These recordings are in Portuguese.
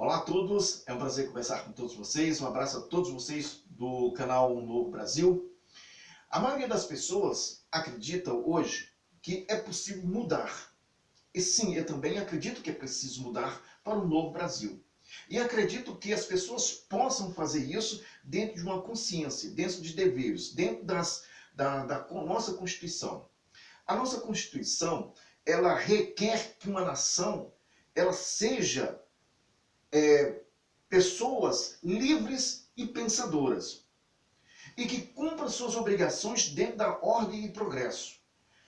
Olá a todos, é um prazer conversar com todos vocês. Um abraço a todos vocês do canal Um Novo Brasil. A maioria das pessoas acredita hoje que é possível mudar. E sim, eu também acredito que é preciso mudar para um novo Brasil. E acredito que as pessoas possam fazer isso dentro de uma consciência, dentro de deveres, dentro da nossa Constituição. A nossa Constituição, ela requer que uma nação ela seja pessoas livres e pensadoras, e que cumpram suas obrigações dentro da ordem e progresso,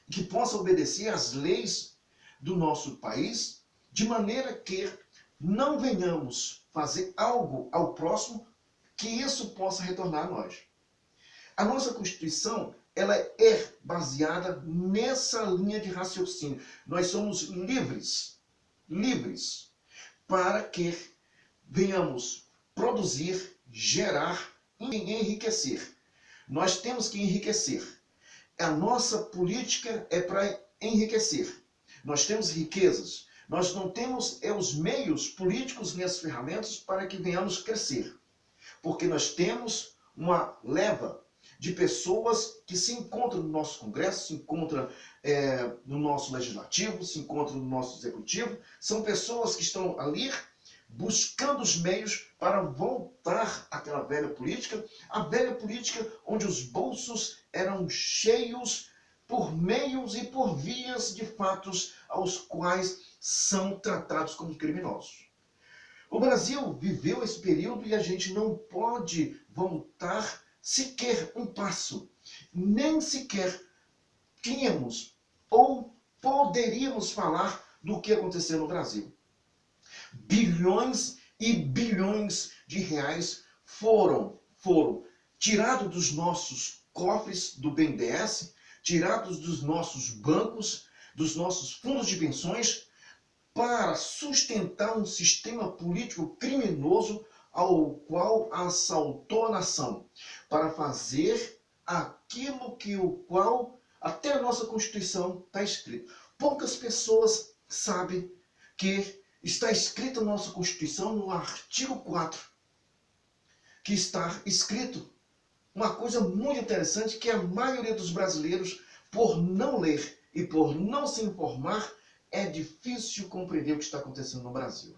e que possam obedecer às leis do nosso país, de maneira que não venhamos fazer algo ao próximo que isso possa retornar a nós. A nossa Constituição, ela é baseada nessa linha de raciocínio. Nós somos livres para que venhamos produzir, gerar e enriquecer. Nós temos que enriquecer. A nossa política é para enriquecer. Nós temos riquezas. Nós não temos os meios políticos nem as ferramentas para que venhamos crescer. Porque nós temos uma leva de pessoas que se encontram no nosso Congresso, se encontram no nosso Legislativo, se encontram no nosso Executivo. São pessoas que estão ali buscando os meios para voltar àquela velha política, a velha política onde os bolsos eram cheios por meios e por vias de fatos aos quais são tratados como criminosos. O Brasil viveu esse período e a gente não pode voltar sequer um passo, nem sequer tínhamos ou poderíamos falar do que aconteceu no Brasil. Bilhões e bilhões de reais foram tirados dos nossos cofres do BNDES, tirados dos nossos bancos, dos nossos fundos de pensões, para sustentar um sistema político criminoso ao qual assaltou a nação, para fazer aquilo que o qual até a nossa Constituição está escrito. Poucas pessoas sabem que está escrito na nossa Constituição, no artigo 4, que está escrito uma coisa muito interessante que a maioria dos brasileiros, por não ler e por não se informar, é difícil compreender o que está acontecendo no Brasil.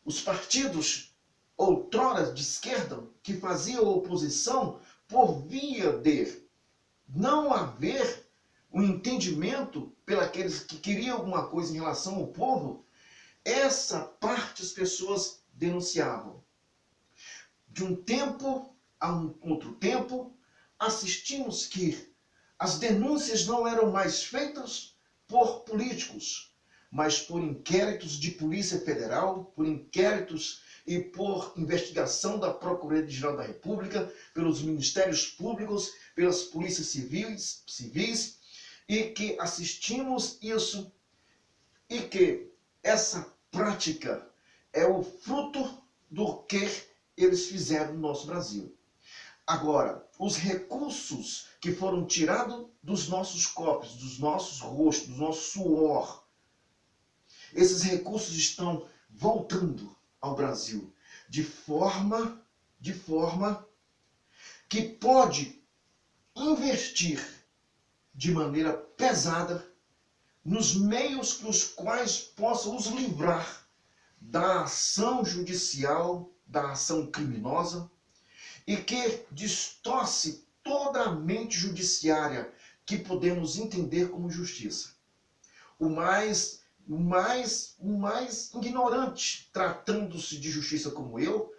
Os partidos, outrora de esquerda, que faziam oposição por via de não haver um entendimento pelos que queriam alguma coisa em relação ao povo, essa parte as pessoas denunciavam. De um tempo a um outro tempo, assistimos que as denúncias não eram mais feitas por políticos, mas por inquéritos de Polícia Federal, por inquéritos e por investigação da Procuradoria-Geral da República, pelos Ministérios Públicos, pelas Polícias Civis, e que assistimos isso e que essa prática é o fruto do que eles fizeram no nosso Brasil. Agora, os recursos que foram tirados dos nossos cofres, dos nossos rostos, do nosso suor, esses recursos estão voltando ao Brasil de forma que pode investir de maneira pesada nos meios os quais possam os livrar da ação judicial, da ação criminosa, e que distorce toda a mente judiciária que podemos entender como justiça. O mais ignorante, tratando-se de justiça como eu,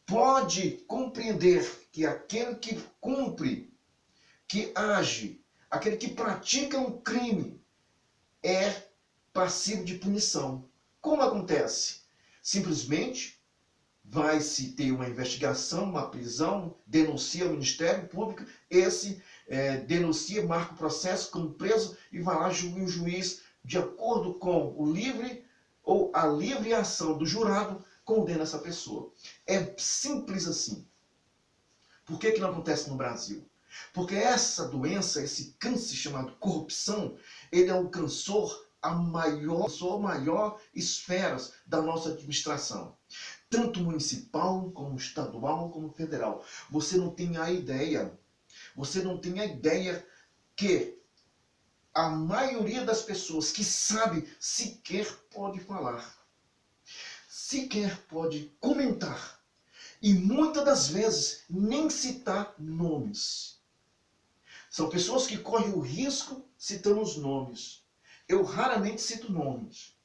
pode compreender que aquele que cumpre, que age, aquele que pratica um crime é passivo de punição. Como acontece? Simplesmente vai-se ter uma investigação, uma prisão, denuncia ao Ministério Público, esse denuncia, marca o processo como preso e vai lá e o juiz, de acordo com o livre ou a livre ação do jurado, condena essa pessoa. É simples assim. Por que não acontece no Brasil? Porque essa doença, esse câncer chamado corrupção, ele alcançou a maior esferas da nossa administração, tanto municipal, como estadual, como federal. Você não tem a ideia que a maioria das pessoas que sabe sequer pode falar, sequer pode comentar, e muitas das vezes nem citar nomes. São pessoas que correm o risco citando os nomes. Eu raramente cito nomes,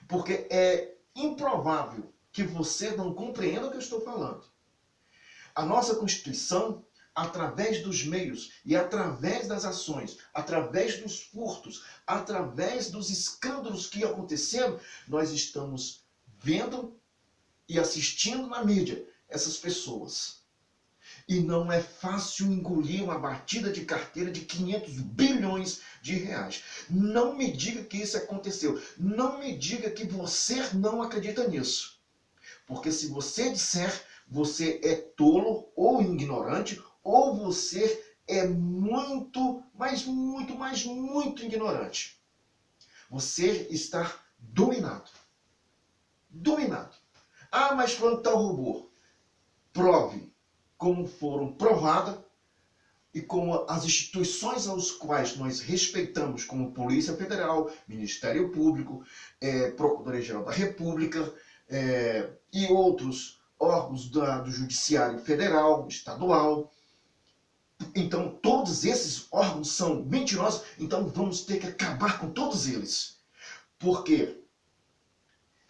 porque é improvável que você não compreenda o que eu estou falando. A nossa Constituição, através dos meios e através das ações, através dos furtos, através dos escândalos que aconteceram, nós estamos vendo e assistindo na mídia essas pessoas. E não é fácil engolir uma batida de carteira de 500 bilhões de reais. Não me diga que isso aconteceu. Não me diga que você não acredita nisso. Porque se você disser, você é tolo ou ignorante, ou você é muito, mas muito ignorante. Você está dominado. Dominado. Ah, mas quando tal roubou? Prove como foram provadas e como as instituições aos quais nós respeitamos, como Polícia Federal, Ministério Público, Procuradoria-Geral da República e outros órgãos do Judiciário Federal, Estadual. Então, todos esses órgãos são mentirosos, então vamos ter que acabar com todos eles. Porque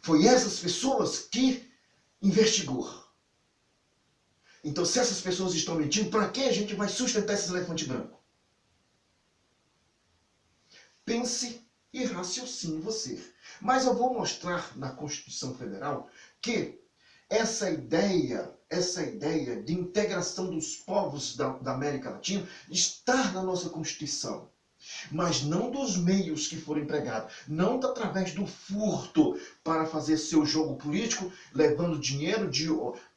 foi essas pessoas que investigou. Então, se essas pessoas estão mentindo, para que a gente vai sustentar esses elefantes brancos? Pense e raciocine você. Mas eu vou mostrar na Constituição Federal que essa ideia de integração dos povos da América Latina está na nossa Constituição. Mas não dos meios que foram empregados, não através do furto para fazer seu jogo político, levando dinheiro,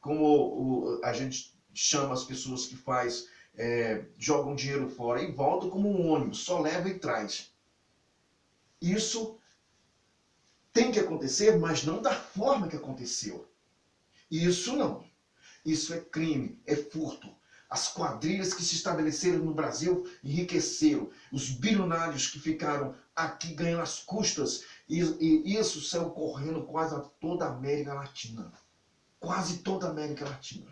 como a gente chama as pessoas que jogam dinheiro fora e voltam como um ônibus, só leva e traz. Isso tem que acontecer, mas não da forma que aconteceu. Isso não. Isso é crime, é furto. As quadrilhas que se estabeleceram no Brasil enriqueceram. Os bilionários que ficaram aqui ganhando as custas. E isso saiu correndo quase a toda a América Latina. Quase toda a América Latina.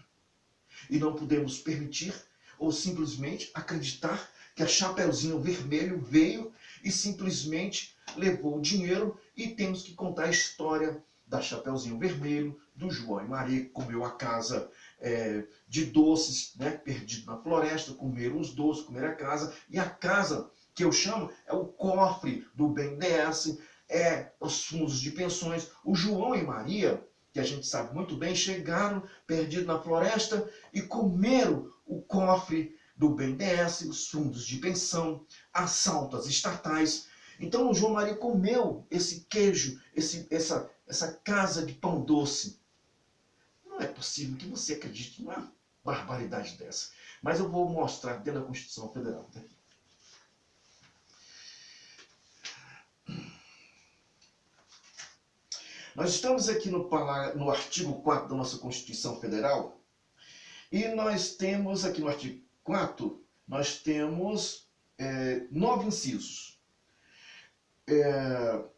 E não podemos permitir ou simplesmente acreditar que a Chapeuzinho Vermelho veio e simplesmente levou o dinheiro e temos que contar a história da Chapeuzinho Vermelho, do João e Maria, que comeu a casa de doces, né, perdido na floresta, comeram os doces, comeram a casa, e a casa que eu chamo é o cofre do BNDES, os fundos de pensões. O João e Maria, que a gente sabe muito bem, chegaram perdidos na floresta e comeram o cofre do BNDES, os fundos de pensão, assaltos estatais. Então o João Maria comeu esse queijo, essa casa de pão doce. Não é possível que você acredite numa barbaridade dessa. Mas eu vou mostrar dentro da Constituição Federal. Tá aqui. Nós estamos aqui no artigo 4 da nossa Constituição Federal. E nós temos aqui no artigo 4, nós temos 9 incisos.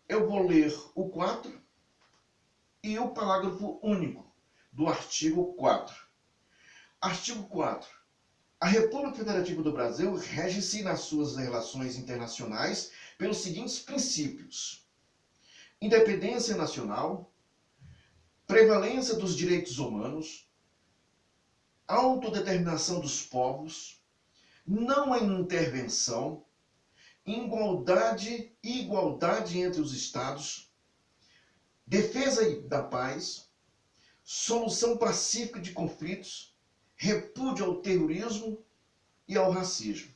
Eu vou ler o 4 e o parágrafo único do artigo 4. Artigo 4. A República Federativa do Brasil rege-se nas suas relações internacionais pelos seguintes princípios: independência nacional, prevalência dos direitos humanos, autodeterminação dos povos, não há intervenção, igualdade entre os Estados, defesa da paz, solução pacífica de conflitos, repúdio ao terrorismo e ao racismo.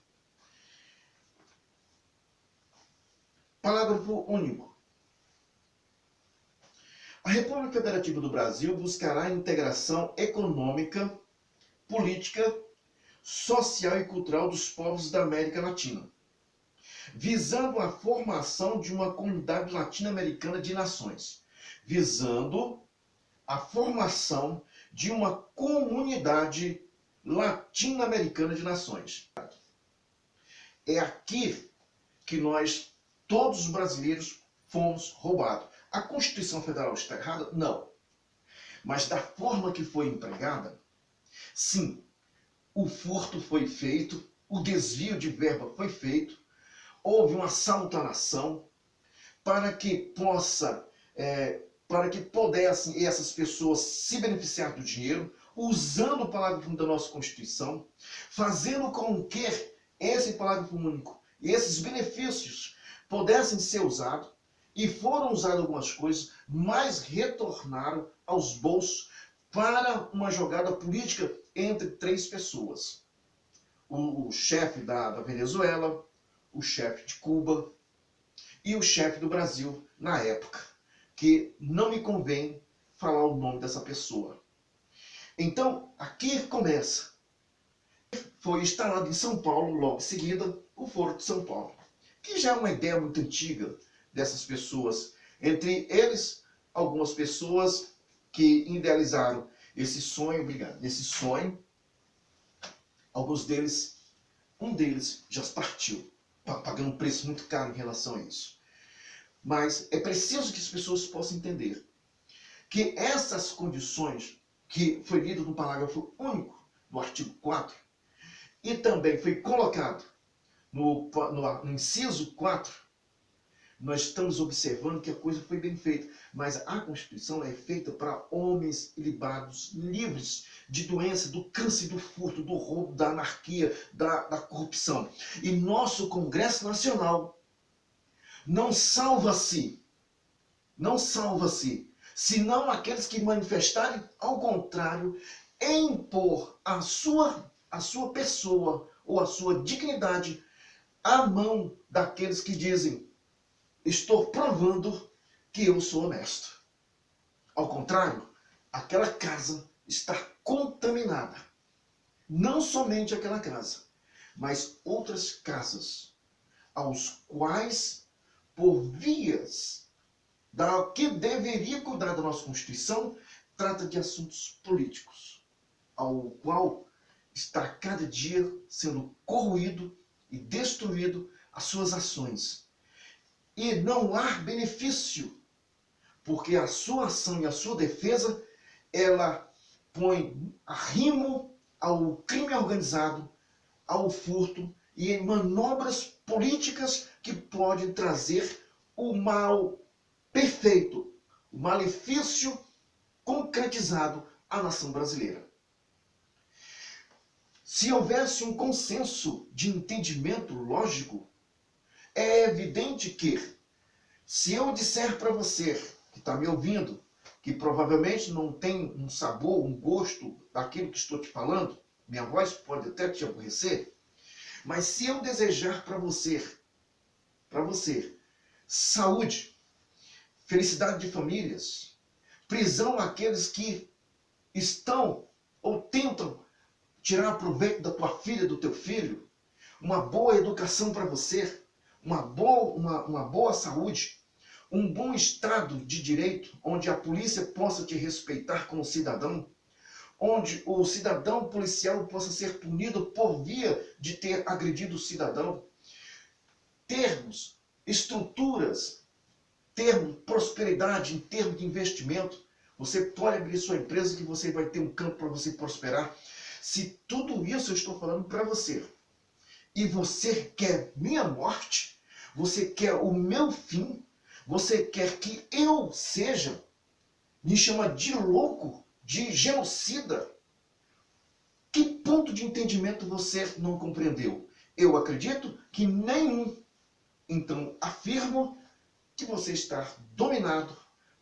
Parágrafo único. A República Federativa do Brasil buscará a integração econômica, política, social e cultural dos povos da América Latina. visando a formação de uma comunidade latino-americana de nações. Visando a formação de uma comunidade latino-americana de nações. É aqui que nós, todos os brasileiros, fomos roubados. A Constituição Federal está errada? Não. Mas da forma que foi empregada, sim, o furto foi feito, o desvio de verba foi feito, houve um assalto à nação para que pudessem essas pessoas se beneficiar do dinheiro, usando o parágrafo da nossa Constituição, fazendo com que esse parágrafo único e esses benefícios pudessem ser usados, e foram usadas algumas coisas, mas retornaram aos bolsos para uma jogada política entre três pessoas. O chefe da Venezuela, o chefe de Cuba e o chefe do Brasil na época, que não me convém falar o nome dessa pessoa. Então, aqui começa. Foi instalado em São Paulo, logo em seguida, o Foro de São Paulo, que já é uma ideia muito antiga dessas pessoas. Entre eles, algumas pessoas que idealizaram esse sonho, esse sonho. Alguns deles, um deles já partiu, pagando um preço muito caro em relação a isso. Mas é preciso que as pessoas possam entender que essas condições, que foi lido no parágrafo único do artigo 4, e também foi colocado no inciso 4, nós estamos observando que a coisa foi bem feita. Mas a Constituição é feita para homens ilibado, livres de doença, do câncer, do furto, do roubo, da anarquia, da corrupção. E nosso Congresso Nacional não salva-se, senão aqueles que manifestarem ao contrário, impor a sua pessoa ou a sua dignidade à mão daqueles que dizem: estou provando que eu sou honesto. Ao contrário, aquela casa está contaminada. Não somente aquela casa, mas outras casas, aos quais, por vias da que deveria cuidar da nossa Constituição, trata de assuntos políticos, ao qual está cada dia sendo corroído e destruído as suas ações. E não há benefício, porque a sua ação e a sua defesa, ela põe arrimo ao crime organizado, ao furto e em manobras políticas que podem trazer o mal perfeito, o malefício concretizado à nação brasileira. Se houvesse um consenso de entendimento lógico, é evidente que, se eu disser para você, que está me ouvindo, que provavelmente não tem um sabor, um gosto daquilo que estou te falando, minha voz pode até te aborrecer, mas se eu desejar para você, saúde, felicidade de famílias, prisão àqueles que estão ou tentam tirar proveito da tua filha, do teu filho, uma boa educação para você, uma boa saúde, um bom estado de direito, onde a polícia possa te respeitar como cidadão, onde o cidadão policial possa ser punido por via de ter agredido o cidadão, termos, estruturas, termos, prosperidade em termos de investimento. Você pode abrir sua empresa que você vai ter um campo para você prosperar. Se tudo isso eu estou falando para você, e você quer minha morte, você quer o meu fim, você quer que eu seja, me chama de louco, de genocida. Que ponto de entendimento você não compreendeu? Eu acredito que nenhum. Então afirmo que você está dominado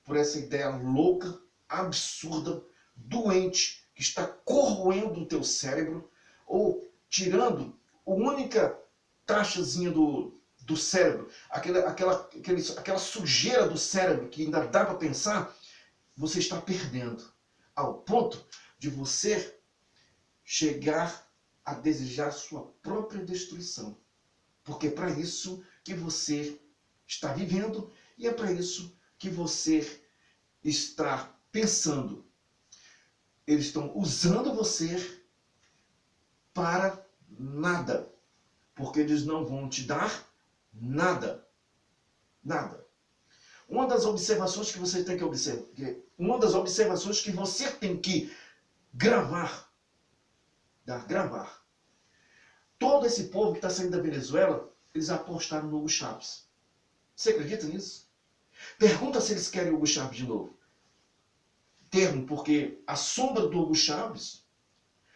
por essa ideia louca, absurda, doente, que está corroendo o teu cérebro, ou tirando a única taxazinha do cérebro, aquela sujeira do cérebro que ainda dá para pensar. Você está perdendo, ao ponto de você chegar a desejar sua própria destruição. Porque para isso que você está vivendo e é para isso que você está pensando. Eles estão usando você para nada, porque eles não vão te dar nada. Nada. Uma das observações que você tem que observar, uma das observações que você tem que gravar, todo esse povo que está saindo da Venezuela, eles apostaram no Hugo Chávez. Você acredita nisso? Pergunta se eles querem o Hugo Chávez de novo. Termo, porque a sombra do Hugo Chávez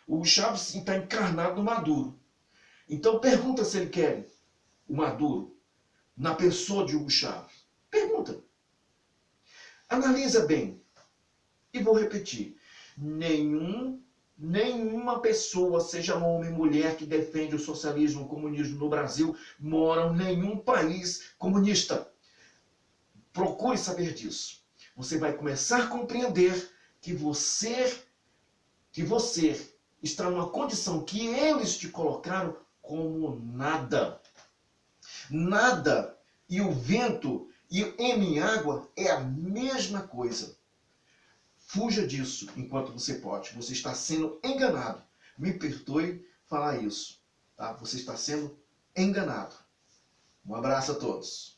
está encarnado no Maduro. Então pergunta se ele quer o Maduro na pessoa de Hugo Chávez. Pergunta. Analisa bem. E vou repetir. Nenhuma pessoa, seja homem ou mulher, que defende o socialismo ou o comunismo no Brasil, mora em nenhum país comunista. Procure saber disso. Você vai começar a compreender que você está numa condição que eles te colocaram como nada. Nada. E o vento e M água é a mesma coisa. Fuja disso enquanto você pode. Você está sendo enganado. Me perdoe falar isso. Tá? Você está sendo enganado. Um abraço a todos.